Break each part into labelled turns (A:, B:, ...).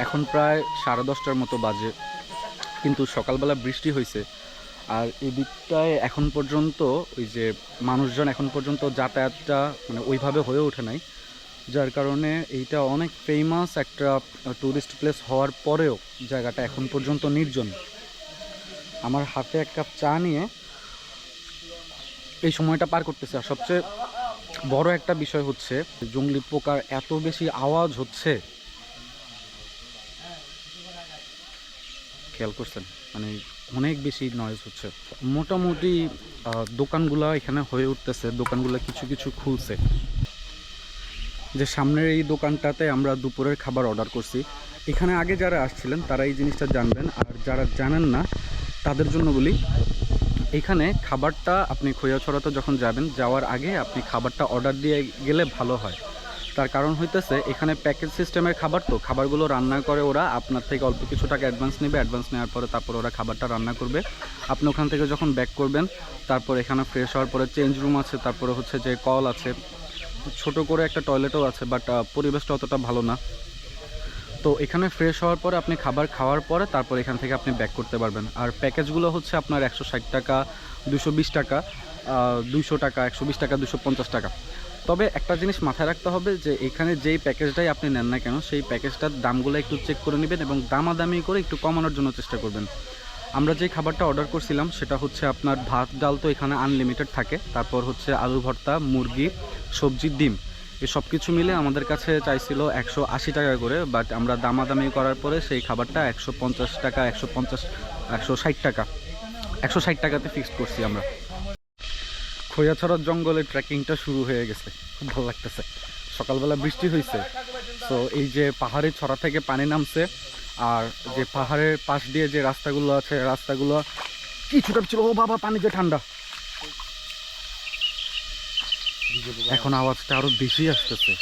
A: এখন প্রায় 10:30টার মতো বাজে, কিন্তু সকালবেলা বৃষ্টি হয়েছে। আর এই দিকটায় এখন পর্যন্ত ওই যে মানুষজন এখন পর্যন্ত যাতায়াতটা মানে ওইভাবে হয়ে ওঠে নাই, যার কারণে এইটা অনেক ফেমাস একটা ট্যুরিস্ট প্লেস হওয়ার পরেও জায়গাটা এখন পর্যন্ত নির্জন। আমার হাতে এক কাপ চা নিয়ে এই সময়টা পার করতেছে। আর সবচেয়ে বড় একটা বিষয় হচ্ছে জংলি পোকার এত বেশি আওয়াজ হচ্ছে, খেয়াল করছেন? মানে অনেক বেশি নয়েজ হচ্ছে। মোটামুটি দোকানগুলো এখানে হয়ে উঠতেছে, দোকানগুলো কিছু কিছু খুলছে। যে সামনের এই দোকানটাতে আমরা দুপুরের খাবার অর্ডার করছি। এখানে আগে যারা আসছিলেন তারা এই জিনিসটা জানবেন, আর যারা জানেন না তাদের জন্য বলি, এখানে খাবারটা আপনি খৈয়াছড়াতে যখন যাবেন, যাওয়ার আগে আপনি খাবারটা অর্ডার দিয়ে গেলে ভালো হয়। তার কারণ হইতেছে এখানে প্যাকেজ সিস্টেমের খাবার, তো খাবারগুলো রান্না করে ওরা আপনার থেকে অল্প কিছু টাকা অ্যাডভান্স নেবে, অ্যাডভান্স নেওয়ার পরে তারপর ওরা খাবারটা রান্না করবে। আপনি ওখান থেকে যখন ব্যাক করবেন, তারপর এখানে ফ্রেশ হওয়ার পরে চেঞ্জ রুম আছে, তারপরে হচ্ছে যে কল আছে, ছোট করে একটা টয়লেটও আছে, বাট পরিবেশটা অতটা ভালো না। তো এখানে ফ্রেশ হওয়ার পরে আপনি খাবার খাওয়ার পরে তারপর এখান থেকে আপনি ব্যাক করতে পারবেন। আর প্যাকেজগুলো হচ্ছে আপনার 160 টাকা, 220 টাকা, 200 টাকা, 120 টাকা, 250 টাকা। তবে একটা জিনিস মাথায় রাখতে হবে যে এখানে যেই প্যাকেজটাই আপনি নেন না কেন, সেই প্যাকেজটার দামগুলো একটু চেক করে নেবেন এবং দামাদামি করে একটু কমানোর জন্য চেষ্টা করবেন। আমরা যে খাবারটা অর্ডার করছিলাম সেটা হচ্ছে আপনার ভাত ডাল তো এখানে আনলিমিটেড থাকে, তারপর হচ্ছে আলু ভর্তা, মুরগি, সবজি, ডিম, এই সব কিছু মিলে আমাদের কাছে চাইছিল 180 টাকা করে। বাট আমরা দামাদামি করার পরে সেই খাবারটা 150 টাকা, 160 টাকা, 160 টাকাতে ফিক্সড করছি আমরা। খৈয়াছড়ার জঙ্গলে ট্রেকিংটা শুরু হয়ে গেছে, খুব ভালো লাগতেছে। সকালবেলা বৃষ্টি হয়েছে, তো এই যে পাহাড়ি ছড়া থেকে পানি নামছে, আর যে পাহাড়ের পাশ দিয়ে যে রাস্তাগুলো আছে, রাস্তাগুলো কিছুটা ছিল, ও বাবা পানি যে ঠান্ডা, এখন আওয়াজটা আরো বেশি আসতেছে।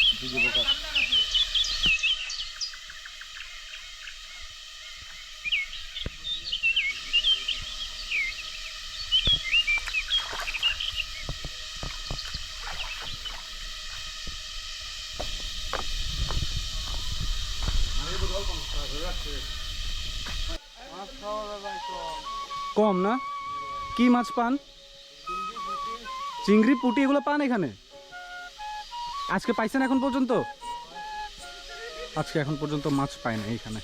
A: কম না? কি মাছ পান? চিংড়ি, পুঁটি এগুলো পান এখানে? আজকে পাইছেন এখন পর্যন্ত? আজকে এখন পর্যন্ত মাছ পাই না এখানে।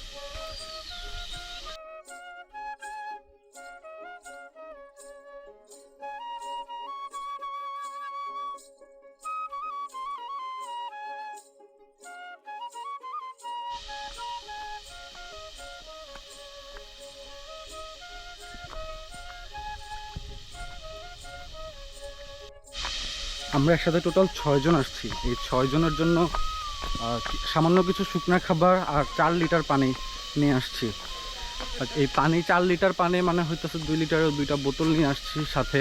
A: আমরা একসাথে টোটাল 6 জন আসছি। এই 6 জনের জন্য সামান্য কিছু শুকনা খাবার আর 4 লিটার পানি নিয়ে আসছি। আর এই পানি 4 লিটার পানি মানে হইতেছে 2 লিটারের 2টা বোতল নিয়ে আসছি সাথে।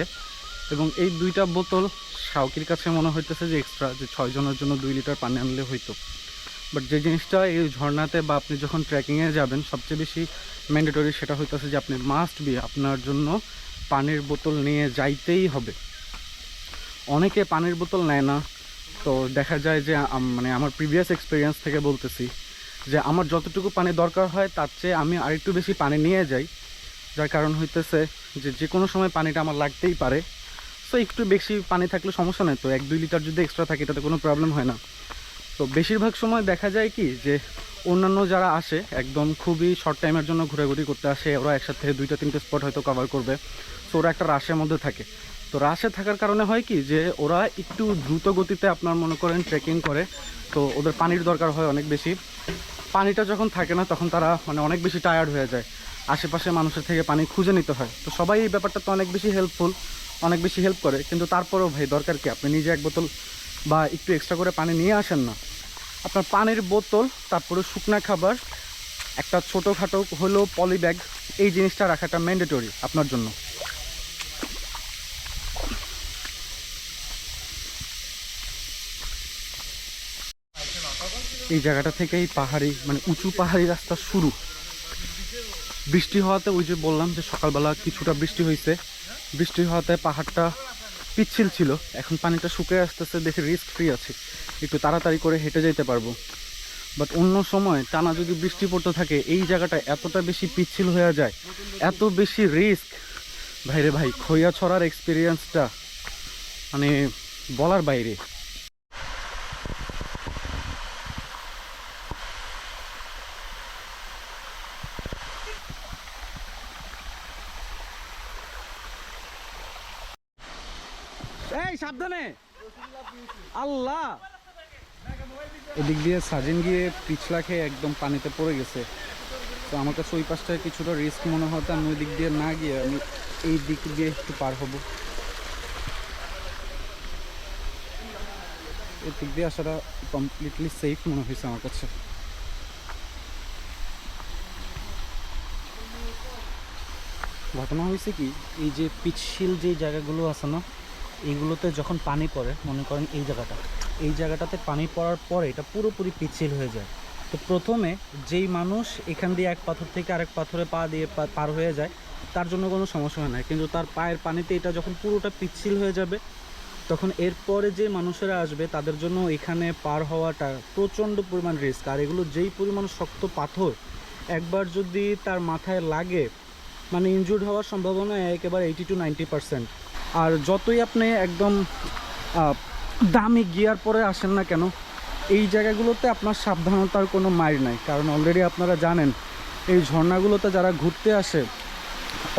A: এবং এই 2টা বোতল শাওকির কাছে মনে হইতেছে যে এক্সট্রা, যে 6 জনের জন্য 2 লিটার পানি আনলে হইতো। বাট যে জিনিসটা এই ঝর্ণাতে বা আপনি যখন ট্রেকিংয়ে যাবেন সবচেয়ে বেশি ম্যান্ডেটরি, সেটা হইতেছে যে আপনি মাস্ট বি আপনার জন্য পানির বোতল নিয়ে যাইতেই হবে। অনেকে পানির বোতল নেয় না, তো দেখা যায় যে মানে আমার প্রিভিয়াস এক্সপিরিয়েন্স থেকে বলতেছি যে আমার যতটুকু পানি দরকার হয় তার চেয়ে আমি আরেকটু বেশি পানি নিয়ে যাই, যার কারণ হইতেছে যে যে কোনো সময় পানিটা আমার লাগতেই পারে। সো একটু বেশি পানি থাকলে সমস্যা নেই, তো 1-2 লিটার যদি এক্সট্রা থাকে এটাতে কোনো প্রবলেম হয় না। তো বেশিরভাগ সময় দেখা যায় কি যে অন্যান্য যারা আসে একদম খুবই শর্ট টাইমের জন্য ঘোরাঘুরি করতে আসে, ওরা একসাথে 2-3টে স্পট হয়তো কভার করবে। সো ওরা একটা রাশের মধ্যে থাকে। তো রাশে থাকার কারণে হয় কি যে ওরা একটু দ্রুত গতিতে আপনার মনে করেন ট্রেকিং করে, তো ওদের পানির দরকার হয় অনেক বেশি। পানিটা যখন থাকে না তখন তারা মানে অনেক বেশি টায়ার্ড হয়ে যায়, আশেপাশে মানুষের থেকে পানি খুঁজে নিতে হয়। তো সবাই এই ব্যাপারটা তো অনেক বেশি হেল্পফুল, অনেক বেশি হেল্প করে, কিন্তু তারপরেও ভাই দরকার কি আপনি নিজে 1 বোতল বা একটু এক্সট্রা করে পানি নিয়ে আসেন না। আপনার পানির বোতল, তারপরে শুকনা খাবার, একটা ছোটোখাটো হলো পলি ব্যাগ, এই জিনিসটা রাখাটা ম্যান্ডেটরি আপনার জন্য। এই জায়গাটা থেকেই পাহাড়ি মানে উঁচু পাহাড়ি রাস্তা শুরু। বৃষ্টি হওয়াতে, ওই যে বললাম যে সকালবেলা কিছুটা বৃষ্টি হয়েছে, বৃষ্টি হওয়াতে পাহাড়টা পিচ্ছিল ছিল, এখন পানিটা শুকিয়ে আসতেছে, দেখে রিস্ক ফ্রি আছে, একটু তাড়াতাড়ি করে হেঁটে যেতে পারবো। বাট অন্য সময় টানা যদি বৃষ্টি পড়তে থাকে এই জায়গাটা এতটা বেশি পিচ্ছিল হয়ে যায়, এত বেশি রিস্ক। ভাইরে ভাই, খৈয়াছড়ার এক্সপিরিয়েন্সটা মানে বলার বাইরে। এই সাবধানে, আল্লাহ। এদিক দিয়ে সাজিন গিয়ে পিছলা খেয়ে একদম পানিতে পড়ে গেছে। তো আমার কাছে ওই পাশটায় কিছুটা রিস্ক মনে হতো, আমি ওই দিক দিয়ে না গিয়ে আমি এই দিক দিয়ে একটু পার হব। এই দিক দিয়ে আসাটা কমপ্লিটলি সেফ মনে হয়েছে আমার কাছে। ঘটনা হয়েছে কি, এই যে পিচ্ছিল যে জায়গাগুলো আছে না, এইগুলোতে যখন পানি পড়ে, মনে করেন এই জায়গাটাতে পানি পড়ার পরে এটা পুরোপুরি পিচ্ছিল হয়ে যায়। তো প্রথমে যেই মানুষ এখান দিয়ে এক পাথর থেকে আরেক পাথরে পা দিয়ে পার হয়ে যায় তার জন্য কোনো সমস্যা হয় না, কিন্তু তার পায়ের পানিতে এটা যখন পুরোটা পিচ্ছিল হয়ে যাবে তখন এরপরে যে মানুষেরা আসবে তাদের জন্য এখানে পার হওয়াটা প্রচণ্ড পরিমাণ রিস্ক। আর এগুলো যেই পরিমাণ শক্ত পাথর, একবার যদি তার মাথায় লাগে মানে ইনজুর্ড হওয়ার সম্ভাবনা একেবারে 80 to 90%। আর যতই আপনি একদম দামি গিয়ার পরে আসেন না কেন, এই জায়গাগুলোতে আপনার সাবধানতার কোনো মাইর নাই। কারণ অলরেডি আপনারা জানেন এই ঝর্ণাগুলোতে যারা ঘুরতে আসে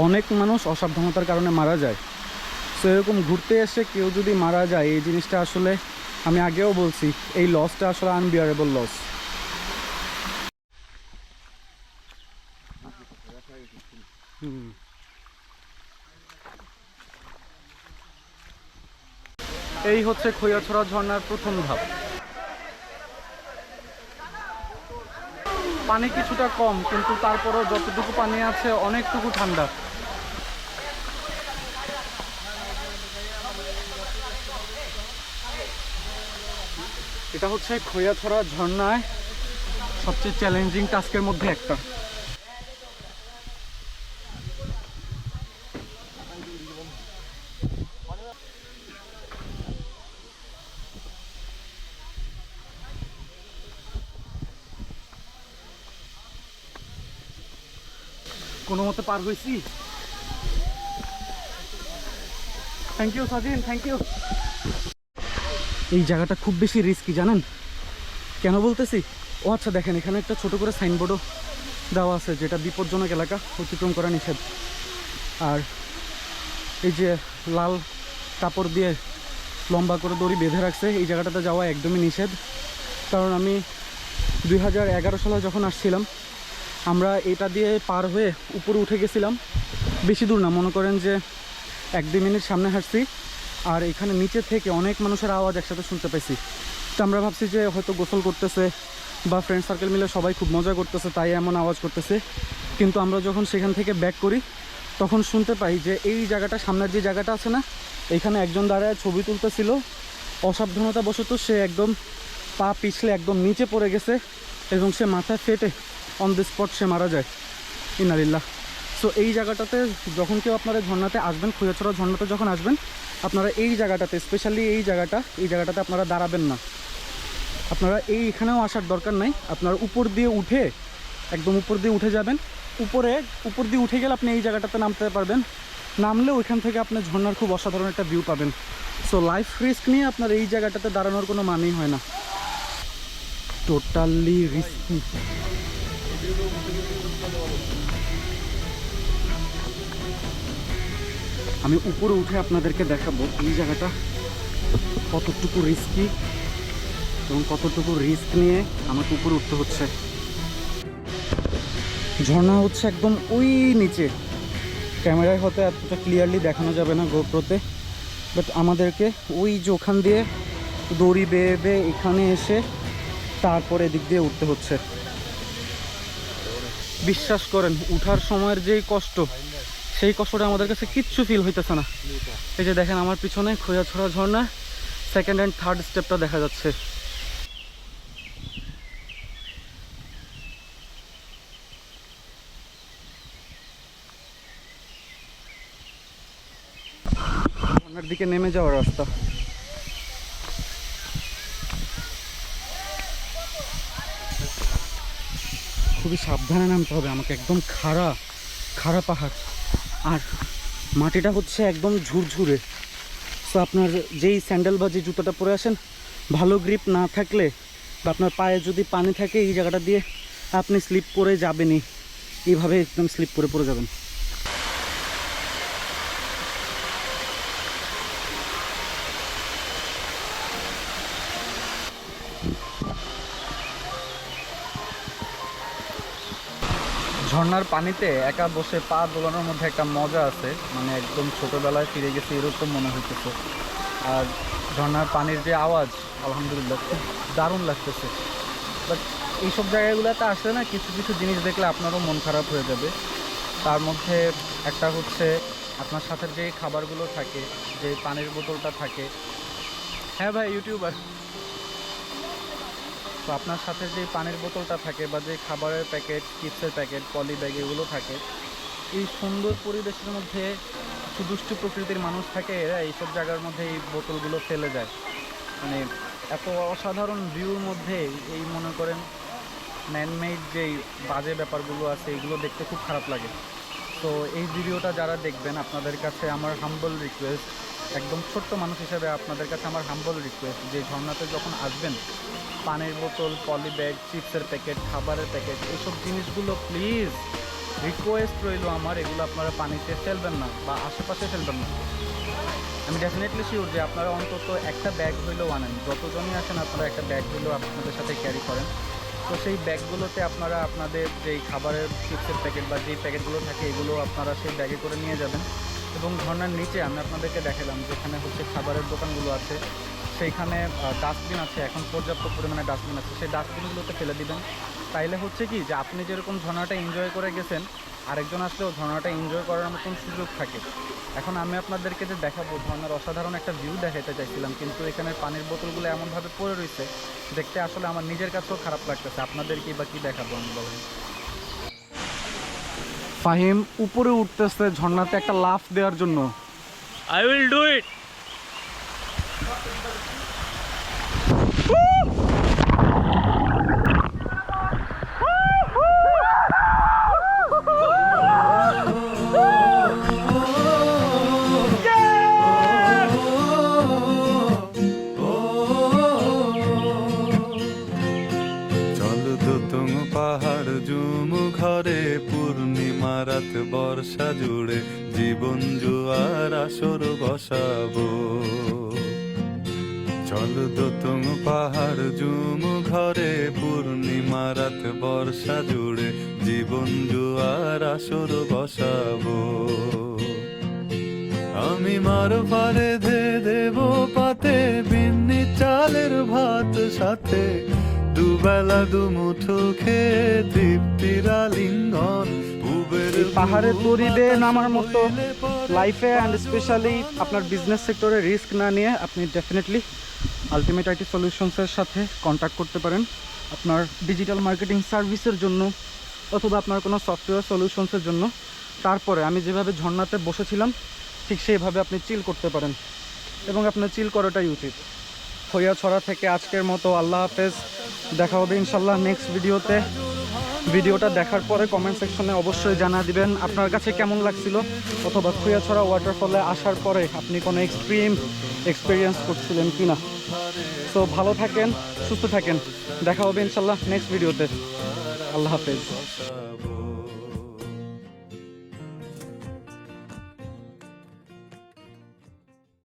A: অনেক মানুষ অসাবধানতার কারণে মারা যায়। সো এরকম ঘুরতে এসে কেউ যদি মারা যায়, এই জিনিসটা আসলে আমি আগেও বলছি, এই লসটা আসলে আনবিয়ারেবল লস। এই হচ্ছে খৈয়াছড়া ঝর্ণার প্রথম ধাপ। পানি কিছুটা কম, কিন্তু তারপরেও যতটুকু পানি আছে অনেকটুকু ঠান্ডা। এটা হচ্ছে খৈয়াছড়া ঝর্ণায় সবচেয়ে চ্যালেঞ্জিং টাস্কের মধ্যে একটা। কোনো মতে পার হয়েছি। Thank you Sajin, thank you. এই জায়গাটা খুব বেশি রিস্কি, জানেন কেন বলতেছি? ও আচ্ছা, দেখেন এখানে একটা ছোট করে সাইনবোর্ডও দেওয়া আছে যেটা বিপজ্জনক এলাকা, অতিক্রম করা নিষেধ। আর এই যে লাল কাপড় দিয়ে লম্বা করে দড়ি বেঁধে রাখছে, এই জায়গাটাতে যাওয়া একদমই নিষেধ। কারণ আমি 2011 সালে যখন আসছিলাম আমরা এটা দিয়ে পার হয়ে উপরে উঠে গেছিলাম, বেশি দূর না, মনে করেন যে 1-2 মিনিট সামনে হাঁটছি, আর এখানে নিচে থেকে অনেক মানুষের আওয়াজ একসাথে শুনতে পাইছি। তো আমরা ভাবছি যে হয়তো গোসল করতেছে বা ফ্রেন্ড সার্কেল মিলে সবাই খুব মজা করতেছে তাই এমন আওয়াজ করতেছে। কিন্তু আমরা যখন সেখান থেকে ব্যাক করি তখন শুনতে পাই যে এই জায়গাটা, সামনের যে জায়গাটা আছে না, এখানে একজন দাঁড়ায় ছবি তুলতেছিল, অসাবধানতা বশত সে একদম পা পিছলে একদম নিচে পড়ে গেছে এবং সে মাথায় ফেটে অন দ্য স্পট সে মারা যায়। ইন্নালিল্লাহ। সো এই জায়গাটাতে যখন কেউ আপনারা ঝর্ণাতে আসবেন, খৈয়াছড়া ঝর্ণাতে যখন আসবেন, আপনারা এই জায়গাটাতে, স্পেশালি এই জায়গাটাতে আপনারা দাঁড়াবেন না। আপনারা এইখানেও আসার দরকার নাই, আপনারা উপর দিয়ে উঠে, একদম উপর দিয়ে উঠে যাবেন। উপর দিয়ে উঠে গেলে আপনি এই জায়গাটাতে নামতে পারবেন, নামলে ওইখান থেকে আপনি ঝর্ণার খুব অসাধারণ একটা ভিউ পাবেন। সো লাইফ রিস্ক নিয়ে আপনার এই জায়গাটাতে দাঁড়ানোর কোনো মানেই হয় না, টোটালি রিস্কি। আমি উপরে উঠে আপনাদেরকে দেখাবো এই জায়গাটা কতটুকু রিস্কি এবং কতটুকু রিস্ক নিয়ে আমাকে উপরে উঠতে হচ্ছে। ঝর্ণা হচ্ছে একদম ওই নিচে, ক্যামেরায় হয়তো এতটা ক্লিয়ারলি দেখানো যাবে না গোপ্রোতে, বাট আমাদেরকে ওই যে ওখান দিয়ে দড়ি বেয়ে বেয়ে এখানে এসে তারপরে এদিক দিয়ে উঠতে হচ্ছে। বিশ্বাস করেন উঠার সময়ের যেই কষ্ট, সেই কষ্টটা আমাদের কাছে কিচ্ছু ফিল হইতেছে না। এই যে দেখেন আমার পিছনে খৈয়াছড়া ঝর্ণা সেকেন্ড অ্যান্ড থার্ড স্টেপটা দেখা যাচ্ছে। ঝর্ণার দিকে নেমে যাওয়ার রাস্তা। খুবই সাবধানে নামতে হবে আমাকে, একদম খাড়া খাড়া পাহাড়, আর মাটিটা হচ্ছে একদম ঝুরঝুরে। সো আপনার যেই স্যান্ডেল বা যে জুতোটা পরে আসেন, ভালো গ্রিপ না থাকলে বা আপনার পায়ে যদি পানি থাকে এই জায়গাটা দিয়ে আপনি স্লিপ করে যাবেনই, এইভাবে একদম স্লিপ করে পড়ে যাবেন। ঝর্ণার পানিতে একা বসে পা দোলানোর মধ্যে একটা মজা আছে, মানে একদম ছোটোবেলায় ফিরে গেছে এরকম মনে হইতেছে। আর ঝর্ণার পানির যে আওয়াজ, আলহামদুলিল্লাহ খুব দারুণ লাগতেছে। বাট এইসব জায়গাগুলোতে আসলে না কিছু কিছু জিনিস দেখলে আপনারও মন খারাপ হয়ে যাবে। তার মধ্যে একটা হচ্ছে আপনার সাথে যে খাবারগুলো থাকে, যে পানির বোতলটা থাকে। হ্যাঁ ভাই, ইউটিউবার। তো আপনার সাথে যে পানির বোতলটা থাকে বা যে খাবারের প্যাকেট, চিপসের প্যাকেট, পলি ব্যাগ এগুলো থাকে, এই সুন্দর পরিবেশের মধ্যে কিছু দুষ্টু প্রকৃতির মানুষ থাকে, এরা এইসব জায়গার মধ্যে এই বোতলগুলো ফেলে যায়। মানে এত অসাধারণ ভিউর মধ্যে এই মনে করেন ম্যানমেড যেই বাজে ব্যাপারগুলো আছে এগুলো দেখতে খুব খারাপ লাগে। তো এই ভিডিওটা যারা দেখবেন, আপনাদের কাছে আমার হাম্বল রিকোয়েস্ট, একদম ছোট্ট মানুষ হিসেবে আপনাদের কাছে আমার হাম্বল রিকোয়েস্ট, যে ঝর্ণাতে যখন আসবেন পানির বোতল, পলি ব্যাগ, চিপসের প্যাকেট, খাবারের প্যাকেট, এইসব জিনিসগুলো প্লিজ রিকোয়েস্ট রইল আমার, এগুলো আপনারা পানিতে ফেলবেন না বা আশেপাশে ফেলবেন না। আমি ডেফিনেটলি শিওর যে আপনারা অন্তত একটা ব্যাগ হইলেও আনেন, যতজনই আসেন আপনারা একটা ব্যাগ হইলেও আপনাদের সাথে ক্যারি করেন। তো সেই ব্যাগগুলোতে আপনারা আপনাদের যেই খাবারের চিপসের প্যাকেট বা যেই প্যাকেটগুলো থাকে এগুলো আপনারা সেই ব্যাগে করে নিয়ে যাবেন। এবং ঝর্ণার নিচে আমি আপনাদেরকে দেখালাম যেখানে হচ্ছে খাবারের দোকানগুলো আছে, সেইখানে ডাস্টবিন আছে, এখন পর্যাপ্ত পরিমাণে ডাস্টবিন আছে, সেই ডাস্টবিনগুলোতে ফেলে দিবেন। তাইলে হচ্ছে কি যে আপনি যেরকম ঝর্ণাটা এনজয় করে গেছেন, আরেকজন আসলেও ঝর্ণাটা এনজয় করার মতন সুযোগ থাকে। এখন আমি আপনাদেরকে যে দেখাবো ঝর্ণার অসাধারণ একটা ভিউ দেখাতে চাইছিলাম, কিন্তু এখানে পানির বোতলগুলো এমনভাবে পড়ে রয়েছে দেখতে আসলে আমার নিজের কাছেও খারাপ লাগতেছে। আপনাদেরকে বা কী দেখাবো আমি বলেন। ফাহিম উপরে উঠতেছে ঝর্ণাতে একটা লাফ দেওয়ার জন্য। I will do it.
B: পাহাড় জুম ঘরে পূর্ণিমা রাত বর্ষা জুড়ে জীবন জুয়ার আসর বসাবো। চল দোতং পাহাড় জুম ঘরে পূর্ণিমা রাত বর্ষা জুড়ে জীবন জুয়ার আসর বসাবো। আমি মার পারে ধে দেব পাতে বিন্নি চালের ভাত সাথে, দুবেলা দুমুঠো খেয়ে তৃপ্তির আলিঙ্গন।
A: পাহাড়ের তরি দিয়ে নামার মতো লাইফে অ্যান্ড স্পেশালি আপনার বিজনেস সেক্টরে রিস্ক না নিয়ে আপনি ডেফিনেটলি আলটিমেট আইটি সলিউশনসের সাথে কন্ট্যাক্ট করতে পারেন আপনার ডিজিটাল মার্কেটিং সার্ভিসের জন্য অথবা আপনার কোনো সফটওয়্যার সলিউশনসের জন্য। তারপরে আমি যেভাবে ঝর্ণাতে বসেছিলাম ঠিক সেইভাবে আপনি চিল করতে পারেন এবং আপনার চিল করাটাই উচিত। খৈয়াছড়া থেকে আজকের মতো আল্লাহ হাফেজ, দেখা হবে ইনশাল্লাহ নেক্সট ভিডিওতে। ভিডিওটা দেখার পরে কমেন্ট সেকশনে অবশ্যই জানা দিবেন আপনার কাছে কেমন লাগছিল, অথবা খৈয়াছড়া ওয়াটারফলে আসার পরে আপনি কোনো এক্সপিরিয়েন্স করছিলেন কি না। সো ভালো থাকেন, সুস্থ থাকেন, দেখা হবে ইনশাল্লাহ নেক্সট ভিডিওতে। আল্লাহ হাফেজ।